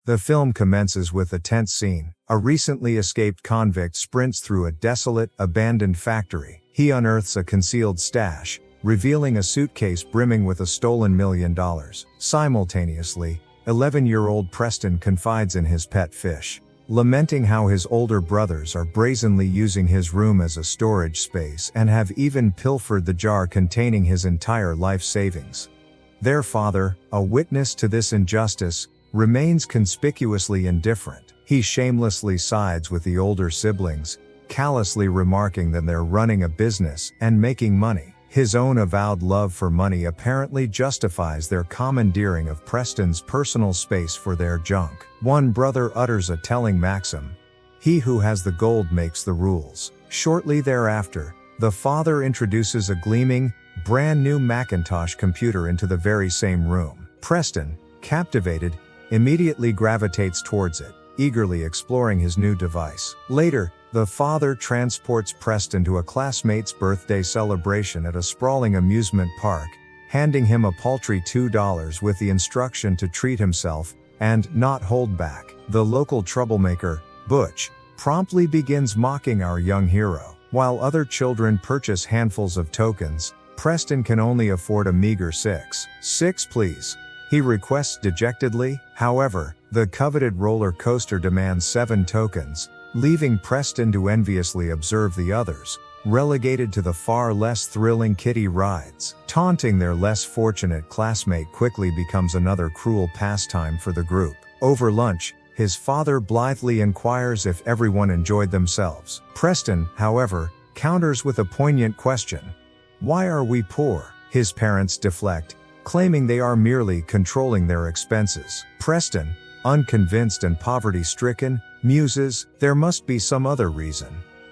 The film commences with a tense scene. A recently escaped convict sprints through a desolate, abandoned factory. He unearths a concealed stash, revealing a suitcase brimming with a stolen $1 million. Simultaneously, 11-year-old Preston confides in his pet fish, lamenting how his older brothers are brazenly using his room as a storage space and have even pilfered the jar containing his entire life savings. Their father, a witness to this injustice, remains conspicuously indifferent. He shamelessly sides with the older siblings, callously remarking that they're running a business and making money. His own avowed love for money apparently justifies their commandeering of Preston's personal space for their junk. One brother utters a telling maxim: "He who has the gold makes the rules." Shortly thereafter, the father introduces a gleaming, brand new Macintosh computer into the very same room. Preston, captivated, immediately gravitates towards it, eagerly exploring his new device. Later, the father transports Preston to a classmate's birthday celebration at a sprawling amusement park, handing him a paltry $2 with the instruction to treat himself and not hold back. The local troublemaker, Butch, promptly begins mocking our young hero. While other children purchase handfuls of tokens, Preston can only afford a meager six. "Six, please," he requests dejectedly. However, the coveted roller coaster demands 7 tokens, leaving Preston to enviously observe the others, relegated to the far less thrilling kiddie rides. Taunting their less fortunate classmate quickly becomes another cruel pastime for the group. Over lunch, his father blithely inquires if everyone enjoyed themselves. Preston, however, counters with a poignant question: "Why are we poor?" His parents deflect, claiming they are merely controlling their expenses. Preston, unconvinced and poverty-stricken, muses, "There must be some other reason.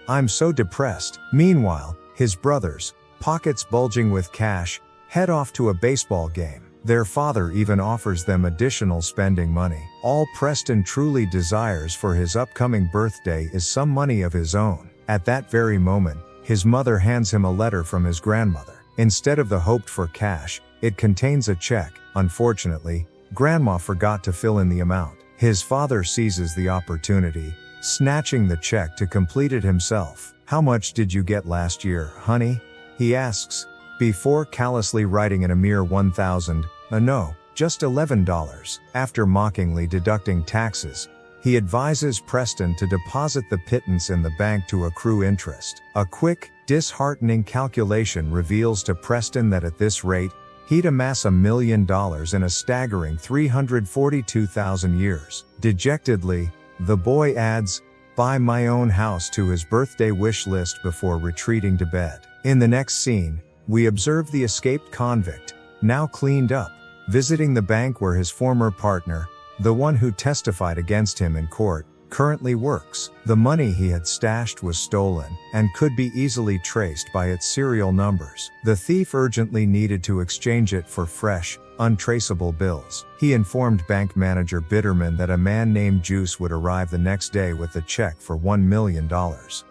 I'm so depressed." Meanwhile, his brothers, pockets bulging with cash, head off to a baseball game. Their father even offers them additional spending money. All Preston truly desires for his upcoming birthday is some money of his own. At that very moment, his mother hands him a letter from his grandmother. Instead of the hoped-for cash, it contains a check. Unfortunately, Grandma forgot to fill in the amount. His father seizes the opportunity, snatching the check to complete it himself. "How much did you get last year, honey?" he asks, before callously writing in a mere 1,000, no, just $11. After mockingly deducting taxes, he advises Preston to deposit the pittance in the bank to accrue interest. A quick, disheartening calculation reveals to Preston that at this rate, he'd amass $1 million in a staggering 342,000 years. Dejectedly, the boy adds, "Buy my own house" to his birthday wish list before retreating to bed. In the next scene, we observe the escaped convict, now cleaned up, visiting the bank where his former partner, the one who testified against him in court, currently works. The money he had stashed was stolen, and could be easily traced by its serial numbers. The thief urgently needed to exchange it for fresh, untraceable bills. He informed bank manager Bitterman that a man named Juice would arrive the next day with a check for $1 million.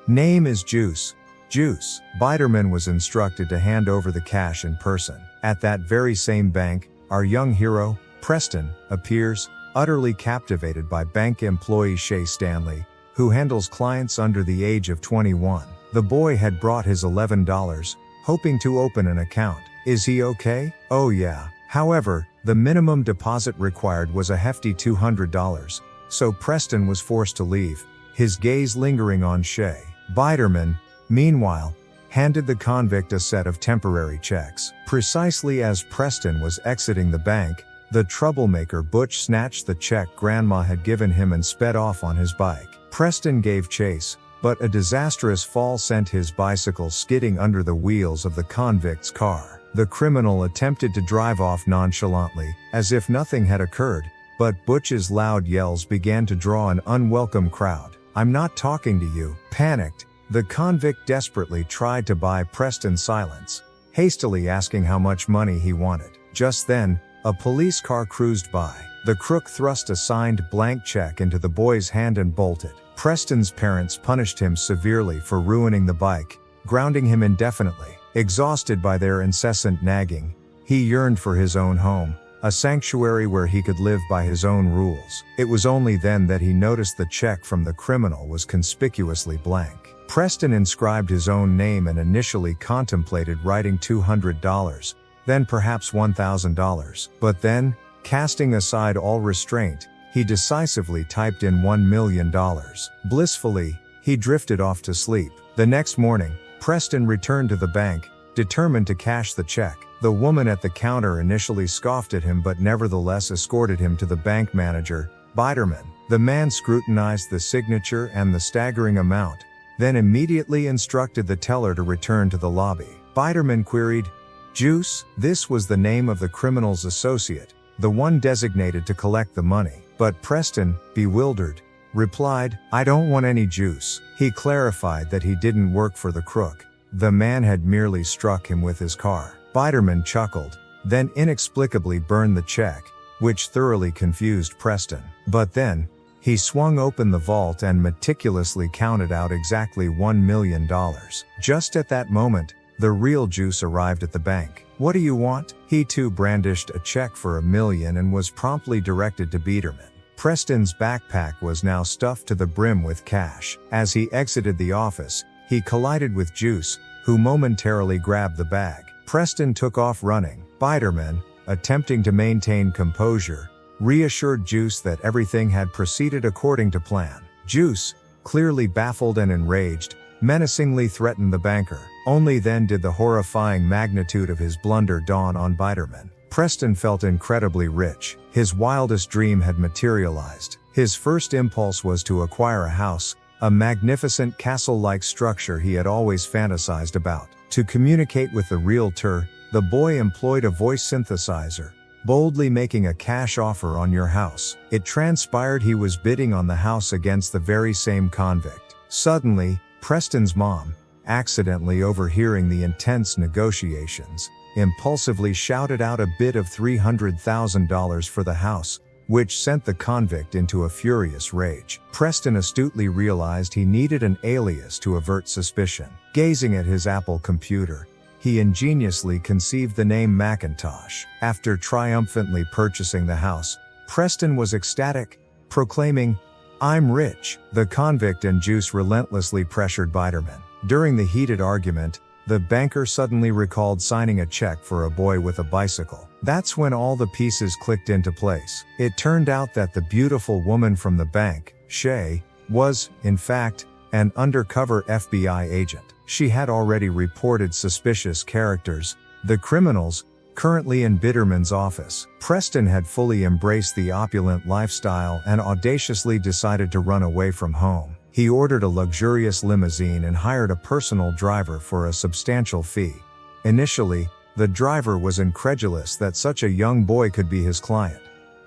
Name is Juice. Juice. Bitterman was instructed to hand over the cash in person. At that very same bank, our young hero, Preston, appears, utterly captivated by bank employee Shay Stanley, who handles clients under the age of 21. The boy had brought his $11, hoping to open an account. Is he okay? Oh yeah. However, the minimum deposit required was a hefty $200, so Preston was forced to leave, his gaze lingering on Shay. Bitterman, meanwhile, handed the convict a set of temporary checks. Precisely as Preston was exiting the bank, the troublemaker Butch snatched the check Grandma had given him and sped off on his bike. Preston gave chase, but a disastrous fall sent his bicycle skidding under the wheels of the convict's car. The criminal attempted to drive off nonchalantly, as if nothing had occurred, but Butch's loud yells began to draw an unwelcome crowd. "I'm not talking to you." Panicked, the convict desperately tried to buy Preston's silence, hastily asking how much money he wanted. Just then, a police car cruised by. The crook thrust a signed blank check into the boy's hand and bolted. Preston's parents punished him severely for ruining the bike, grounding him indefinitely. Exhausted by their incessant nagging, he yearned for his own home, a sanctuary where he could live by his own rules. It was only then that he noticed the check from the criminal was conspicuously blank. Preston inscribed his own name and initially contemplated writing $200, then perhaps $1,000. But then, casting aside all restraint, he decisively typed in $1 million. Blissfully, he drifted off to sleep. The next morning, Preston returned to the bank, determined to cash the check. The woman at the counter initially scoffed at him but nevertheless escorted him to the bank manager, Biderman. The man scrutinized the signature and the staggering amount, then immediately instructed the teller to return to the lobby. Biderman queried, "Juice?" This was the name of the criminal's associate, the one designated to collect the money. But Preston, bewildered, replied, "I don't want any juice." He clarified that he didn't work for the crook. The man had merely struck him with his car. Biderman chuckled, then inexplicably burned the check, which thoroughly confused Preston. But then, he swung open the vault and meticulously counted out exactly $1 million. Just at that moment, the real Juice arrived at the bank. "What do you want?" He too brandished a check for $1 million and was promptly directed to Biderman. Preston's backpack was now stuffed to the brim with cash. As he exited the office, he collided with Juice, who momentarily grabbed the bag. Preston took off running. Biderman, attempting to maintain composure, reassured Juice that everything had proceeded according to plan. Juice, clearly baffled and enraged, menacingly threatened the banker. Only then did the horrifying magnitude of his blunder dawn on Biderman. Preston felt incredibly rich. His wildest dream had materialized. His first impulse was to acquire a house, a magnificent castle-like structure he had always fantasized about. To communicate with the realtor, the boy employed a voice synthesizer, boldly making a cash offer on your house. It transpired he was bidding on the house against the very same convict. Suddenly, Preston's mom, accidentally overhearing the intense negotiations, impulsively shouted out a bid of $300,000 for the house, which sent the convict into a furious rage. Preston astutely realized he needed an alias to avert suspicion. Gazing at his Apple computer, he ingeniously conceived the name Macintosh. After triumphantly purchasing the house, Preston was ecstatic, proclaiming, "I'm rich." The convict and Juice relentlessly pressured Biderman. During the heated argument, the banker suddenly recalled signing a check for a boy with a bicycle. That's when all the pieces clicked into place. It turned out that the beautiful woman from the bank, Shay, was, in fact, an undercover FBI agent. She had already reported suspicious characters, the criminals, currently in Biderman's office. Preston had fully embraced the opulent lifestyle and audaciously decided to run away from home. He ordered a luxurious limousine and hired a personal driver for a substantial fee. Initially, the driver was incredulous that such a young boy could be his client.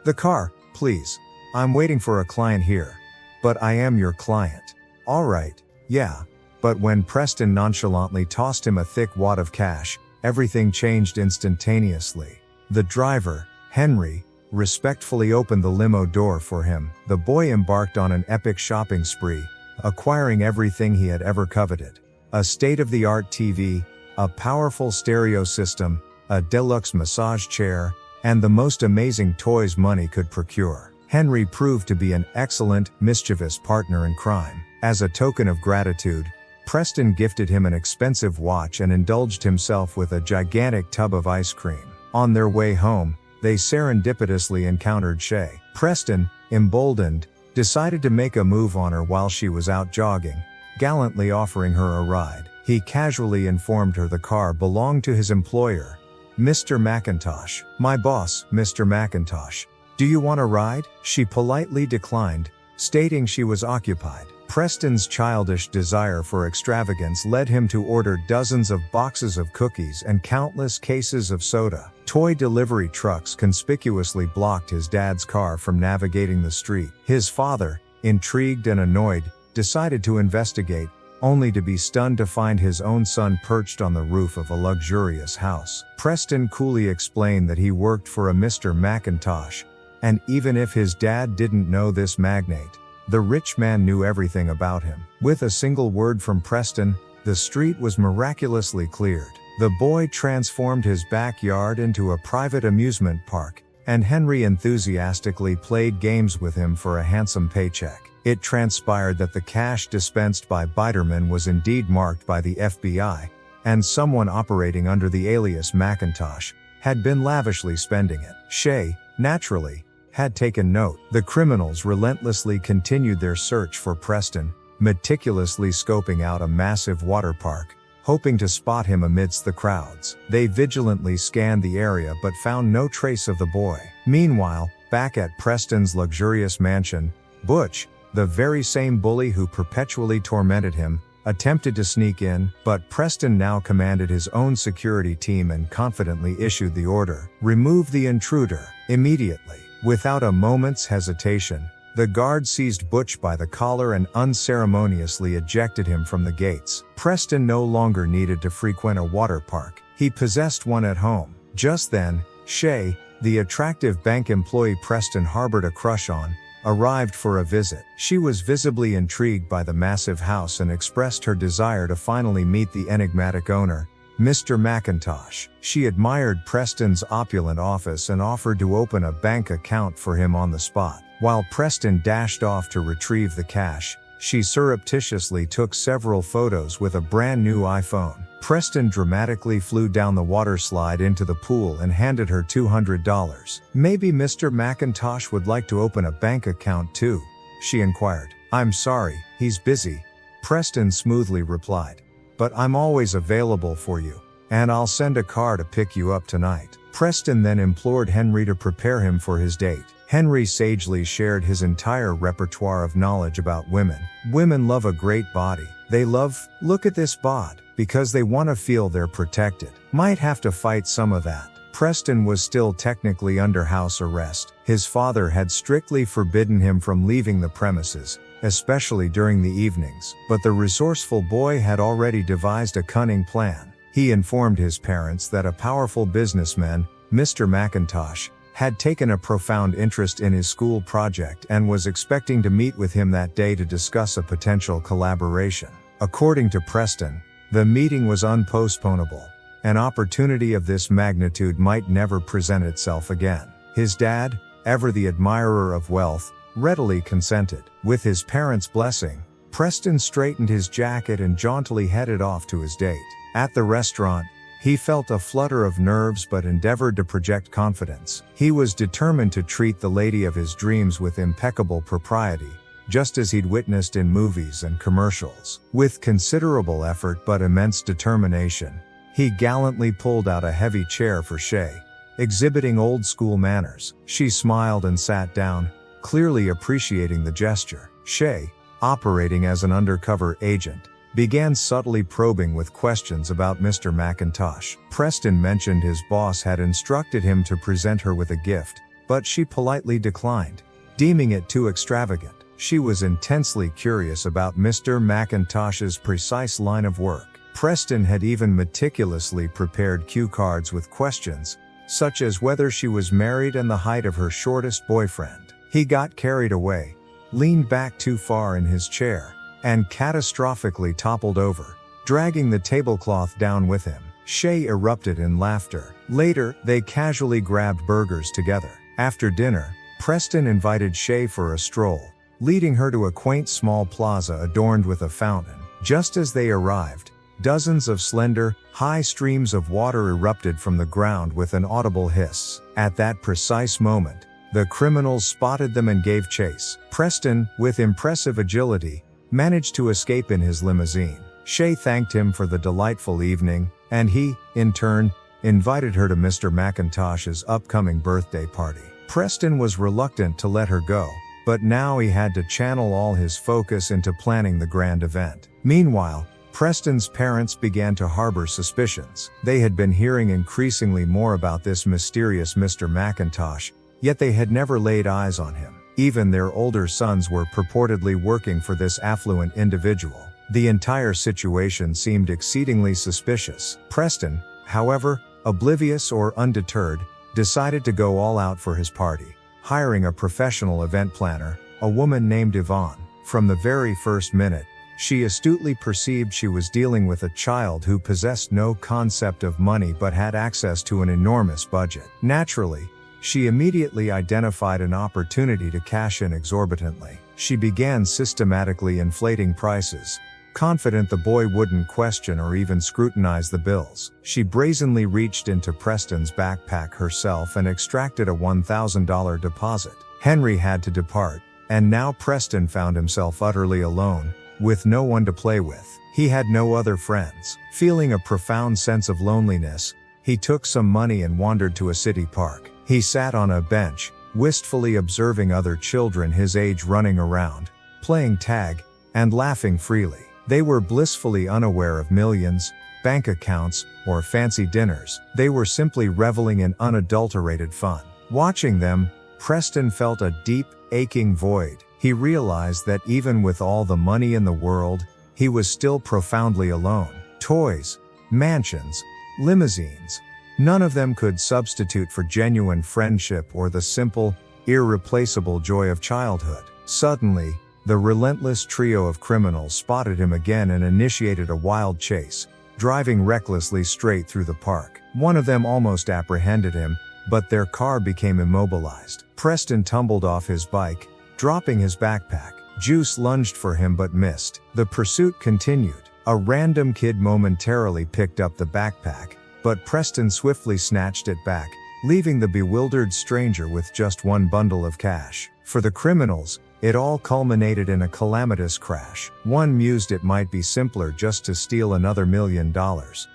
"The car, please. I'm waiting for a client here." "But I am your client." "All right, yeah." But when Preston nonchalantly tossed him a thick wad of cash, everything changed instantaneously. The driver, Henry, respectfully opened the limo door for him. The boy embarked on an epic shopping spree, acquiring everything he had ever coveted. A state-of-the-art TV, a powerful stereo system, a deluxe massage chair, and the most amazing toys money could procure. Henry proved to be an excellent, mischievous partner in crime. As a token of gratitude, Preston gifted him an expensive watch and indulged himself with a gigantic tub of ice cream. On their way home, they serendipitously encountered Shay. Preston, emboldened, decided to make a move on her while she was out jogging, gallantly offering her a ride. He casually informed her the car belonged to his employer, Mr. McIntosh. "My boss, Mr. McIntosh. Do you want a ride?" She politely declined, stating she was occupied. Preston's childish desire for extravagance led him to order dozens of boxes of cookies and countless cases of soda. Toy delivery trucks conspicuously blocked his dad's car from navigating the street. His father, intrigued and annoyed, decided to investigate, only to be stunned to find his own son perched on the roof of a luxurious house. Preston coolly explained that he worked for a Mr. McIntosh, and even if his dad didn't know this magnate, the rich man knew everything about him. With a single word from Preston, the street was miraculously cleared. The boy transformed his backyard into a private amusement park, and Henry enthusiastically played games with him for a handsome paycheck. It transpired that the cash dispensed by Biderman was indeed marked by the FBI, and someone operating under the alias Macintosh had been lavishly spending it. Shay, naturally, had taken note. The criminals relentlessly continued their search for Preston, meticulously scoping out a massive water park, hoping to spot him amidst the crowds. They vigilantly scanned the area but found no trace of the boy. Meanwhile, back at Preston's luxurious mansion, Butch, the very same bully who perpetually tormented him, attempted to sneak in, but Preston now commanded his own security team and confidently issued the order, "Remove the intruder, immediately." Without a moment's hesitation, the guard seized Butch by the collar and unceremoniously ejected him from the gates. Preston no longer needed to frequent a water park. He possessed one at home. Just then, Shay, the attractive bank employee Preston harbored a crush on, arrived for a visit. She was visibly intrigued by the massive house and expressed her desire to finally meet the enigmatic owner, Mr. Macintosh. She admired Preston's opulent office and offered to open a bank account for him on the spot. While Preston dashed off to retrieve the cash, she surreptitiously took several photos with a brand new iPhone. Preston dramatically flew down the water slide into the pool and handed her $200. "Maybe Mr. Macintosh would like to open a bank account too?" she inquired. "I'm sorry, he's busy," Preston smoothly replied. "But I'm always available for you, and I'll send a car to pick you up tonight." Preston then implored Henry to prepare him for his date. Henry sagely shared his entire repertoire of knowledge about women. Women love a great body. They love, "Look at this bod," because they want to feel they're protected. Might have to fight some of that. Preston was still technically under house arrest. His father had strictly forbidden him from leaving the premises, especially during the evenings. But the resourceful boy had already devised a cunning plan. He informed his parents that a powerful businessman, Mr. Macintosh, had taken a profound interest in his school project and was expecting to meet with him that day to discuss a potential collaboration. According to Preston, the meeting was unpostponable. An opportunity of this magnitude might never present itself again. His dad, ever the admirer of wealth, readily consented. With his parents' blessing, Preston straightened his jacket and jauntily headed off to his date. At the restaurant, he felt a flutter of nerves but endeavored to project confidence. He was determined to treat the lady of his dreams with impeccable propriety, just as he'd witnessed in movies and commercials. With considerable effort but immense determination, he gallantly pulled out a heavy chair for Shay, exhibiting old-school manners. She smiled and sat down, clearly appreciating the gesture. Shay, operating as an undercover agent, began subtly probing with questions about Mr. Macintosh. Preston mentioned his boss had instructed him to present her with a gift, but she politely declined, deeming it too extravagant. She was intensely curious about Mr. Macintosh's precise line of work. Preston had even meticulously prepared cue cards with questions, such as whether she was married and the height of her shortest boyfriend. He got carried away, leaned back too far in his chair, and catastrophically toppled over, dragging the tablecloth down with him. Shay erupted in laughter. Later, they casually grabbed burgers together. After dinner, Preston invited Shay for a stroll, leading her to a quaint small plaza adorned with a fountain. Just as they arrived, dozens of slender, high streams of water erupted from the ground with an audible hiss. At that precise moment, the criminals spotted them and gave chase. Preston, with impressive agility, managed to escape in his limousine. Shay thanked him for the delightful evening, and he, in turn, invited her to Mr. Macintosh's upcoming birthday party. Preston was reluctant to let her go, but now he had to channel all his focus into planning the grand event. Meanwhile, Preston's parents began to harbor suspicions. They had been hearing increasingly more about this mysterious Mr. Macintosh, yet they had never laid eyes on him. Even their older sons were purportedly working for this affluent individual. The entire situation seemed exceedingly suspicious. Preston, however, oblivious or undeterred, decided to go all out for his party, hiring a professional event planner, a woman named Yvonne. From the very first minute, she astutely perceived she was dealing with a child who possessed no concept of money but had access to an enormous budget. Naturally, She immediately identified an opportunity to cash in exorbitantly. She began systematically inflating prices, confident the boy wouldn't question or even scrutinize the bills. She brazenly reached into Preston's backpack herself and extracted a $1,000 deposit. Henry had to depart, and now Preston found himself utterly alone, with no one to play with. He had no other friends. Feeling a profound sense of loneliness, he took some money and wandered to a city park. He sat on a bench, wistfully observing other children his age running around, playing tag, and laughing freely. They were blissfully unaware of millions, bank accounts, or fancy dinners. They were simply reveling in unadulterated fun. Watching them, Preston felt a deep, aching void. He realized that even with all the money in the world, he was still profoundly alone. Toys, mansions, limousines, none of them could substitute for genuine friendship or the simple, irreplaceable joy of childhood. Suddenly, the relentless trio of criminals spotted him again and initiated a wild chase, driving recklessly straight through the park. One of them almost apprehended him, but their car became immobilized. Preston tumbled off his bike, dropping his backpack. Juice lunged for him but missed. The pursuit continued. A random kid momentarily picked up the backpack, but Preston swiftly snatched it back, leaving the bewildered stranger with just one bundle of cash. For the criminals, it all culminated in a calamitous crash. One mused it might be simpler just to steal another $1 million.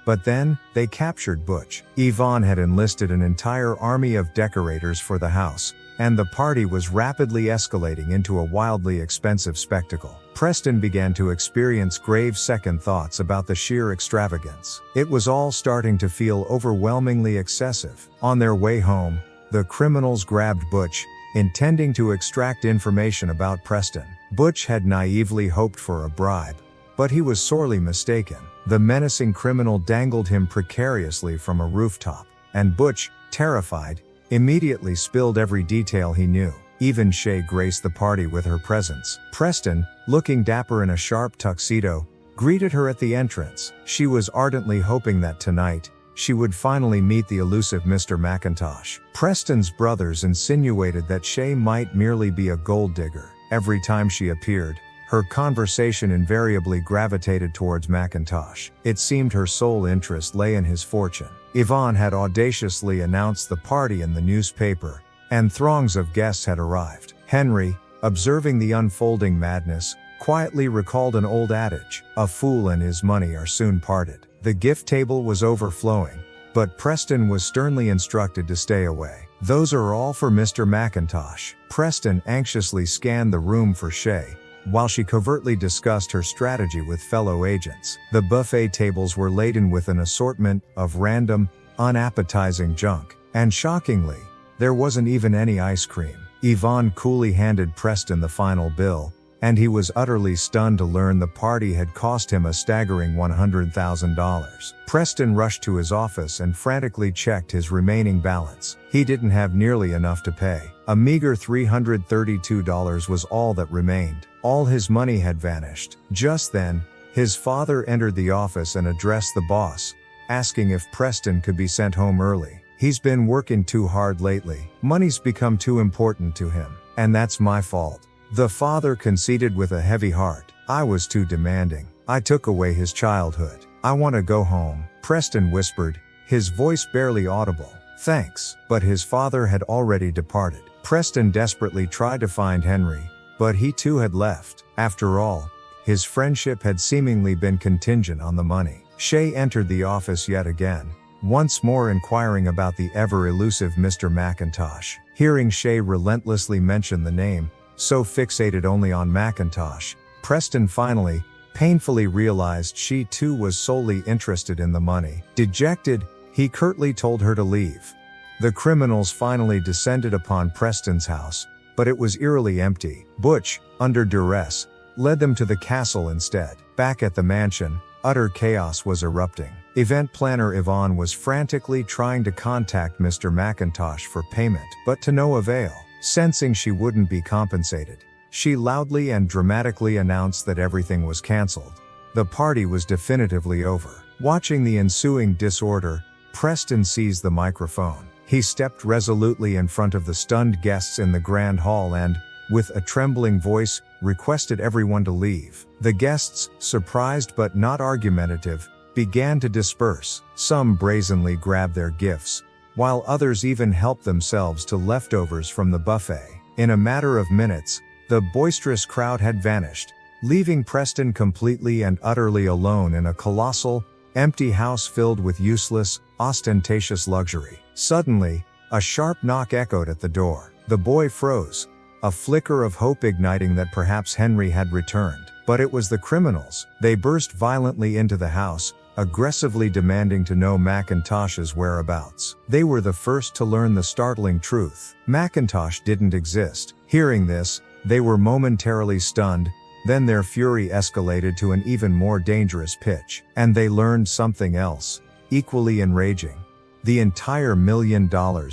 But then, they captured Butch. Yvonne had enlisted an entire army of decorators for the house, and the party was rapidly escalating into a wildly expensive spectacle. Preston began to experience grave second thoughts about the sheer extravagance. It was all starting to feel overwhelmingly excessive. On their way home, the criminals grabbed Butch, intending to extract information about Preston. Butch had naively hoped for a bribe, but he was sorely mistaken. The menacing criminal dangled him precariously from a rooftop, and Butch, terrified, immediately spilled every detail he knew. Even Shay graced the party with her presence. Preston, looking dapper in a sharp tuxedo, greeted her at the entrance. She was ardently hoping that tonight, she would finally meet the elusive Mr. McIntosh. Preston's brothers insinuated that Shay might merely be a gold digger. Every time she appeared, her conversation invariably gravitated towards McIntosh. It seemed her sole interest lay in his fortune. Yvonne had audaciously announced the party in the newspaper, and throngs of guests had arrived. Henry, observing the unfolding madness, quietly recalled an old adage: a fool and his money are soon parted. The gift table was overflowing, but Preston was sternly instructed to stay away. Those are all for Mr. McIntosh. Preston anxiously scanned the room for Shay, while she covertly discussed her strategy with fellow agents. The buffet tables were laden with an assortment of random, unappetizing junk, and shockingly, there wasn't even any ice cream. Yvonne coolly handed Preston the final bill, and he was utterly stunned to learn the party had cost him a staggering $100,000. Preston rushed to his office and frantically checked his remaining balance. He didn't have nearly enough to pay. A meager $332 was all that remained. All his money had vanished. Just then, his father entered the office and addressed the boss, asking if Preston could be sent home early. He's been working too hard lately. Money's become too important to him, and that's my fault. The father conceded with a heavy heart. I was too demanding. I took away his childhood. I want to go home, Preston whispered, his voice barely audible. Thanks. But his father had already departed. Preston desperately tried to find Henry, but he too had left. After all, his friendship had seemingly been contingent on the money. Shay entered the office yet again, once more inquiring about the ever-elusive Mr. McIntosh. Hearing Shay relentlessly mention the name, so fixated only on McIntosh, Preston finally, painfully realized she too was solely interested in the money. Dejected, he curtly told her to leave. The criminals finally descended upon Preston's house, but it was eerily empty. Butch, under duress, led them to the castle instead. Back at the mansion, utter chaos was erupting. Event planner Yvonne was frantically trying to contact Mr. McIntosh for payment, but to no avail. Sensing she wouldn't be compensated, she loudly and dramatically announced that everything was cancelled. The party was definitively over. Watching the ensuing disorder, Preston seized the microphone. He stepped resolutely in front of the stunned guests in the grand hall and, with a trembling voice, requested everyone to leave. The guests, surprised but not argumentative, began to disperse. Some brazenly grabbed their gifts, while others even helped themselves to leftovers from the buffet. In a matter of minutes, the boisterous crowd had vanished, leaving Preston completely and utterly alone in a colossal, empty house filled with useless, ostentatious luxury. Suddenly, a sharp knock echoed at the door. The boy froze, a flicker of hope igniting that perhaps Henry had returned. But it was the criminals. They burst violently into the house, aggressively demanding to know McIntosh's whereabouts. They were the first to learn the startling truth. McIntosh didn't exist. Hearing this, they were momentarily stunned, then their fury escalated to an even more dangerous pitch. And they learned something else, equally enraging. The entire $1 million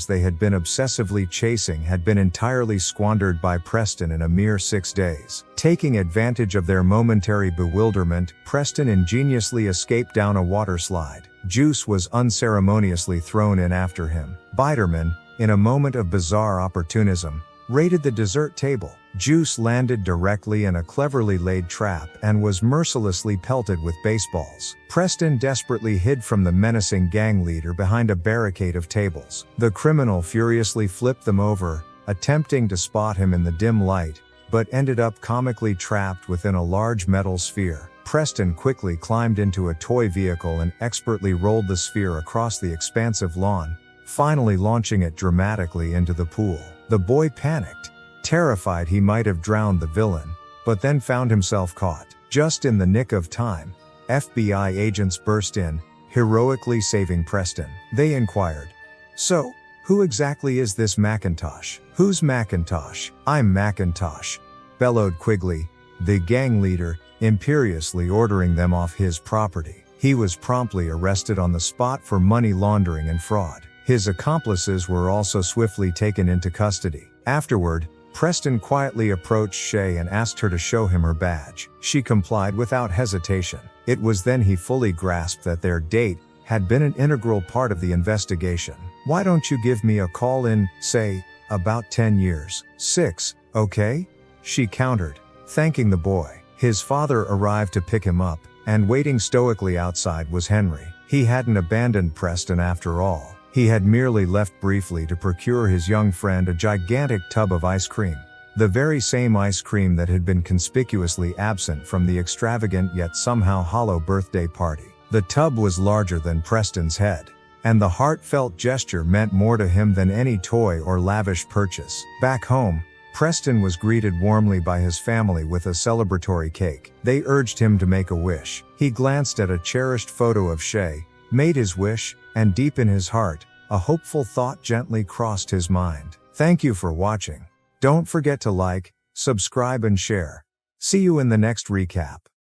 they had been obsessively chasing had been entirely squandered by Preston in a mere 6 days. Taking advantage of their momentary bewilderment, Preston ingeniously escaped down a water slide. Juice was unceremoniously thrown in after him. Biderman, in a moment of bizarre opportunism, raided the dessert table. Juice landed directly in a cleverly laid trap and was mercilessly pelted with baseballs. Preston desperately hid from the menacing gang leader behind a barricade of tables. The criminal furiously flipped them over, attempting to spot him in the dim light, but ended up comically trapped within a large metal sphere. Preston quickly climbed into a toy vehicle and expertly rolled the sphere across the expansive lawn, finally launching it dramatically into the pool. The boy panicked, terrified he might have drowned the villain, but then found himself caught. Just in the nick of time, FBI agents burst in, heroically saving Preston. They inquired, "So, who exactly is this McIntosh?" "Who's McIntosh?" "I'm McIntosh," bellowed Quigley, the gang leader, imperiously ordering them off his property. He was promptly arrested on the spot for money laundering and fraud. His accomplices were also swiftly taken into custody. Afterward, Preston quietly approached Shay and asked her to show him her badge. She complied without hesitation. It was then he fully grasped that their date had been an integral part of the investigation. "Why don't you give me a call in, say, about 10 years? 6, okay?" she countered, thanking the boy. His father arrived to pick him up, and waiting stoically outside was Henry. He hadn't abandoned Preston after all. He had merely left briefly to procure his young friend a gigantic tub of ice cream. The very same ice cream that had been conspicuously absent from the extravagant yet somehow hollow birthday party. The tub was larger than Preston's head, and the heartfelt gesture meant more to him than any toy or lavish purchase. Back home, Preston was greeted warmly by his family with a celebratory cake. They urged him to make a wish. He glanced at a cherished photo of Shay, made his wish, and deep in his heart, a hopeful thought gently crossed his mind. Thank you for watching. Don't forget to like, subscribe and share. See you in the next recap.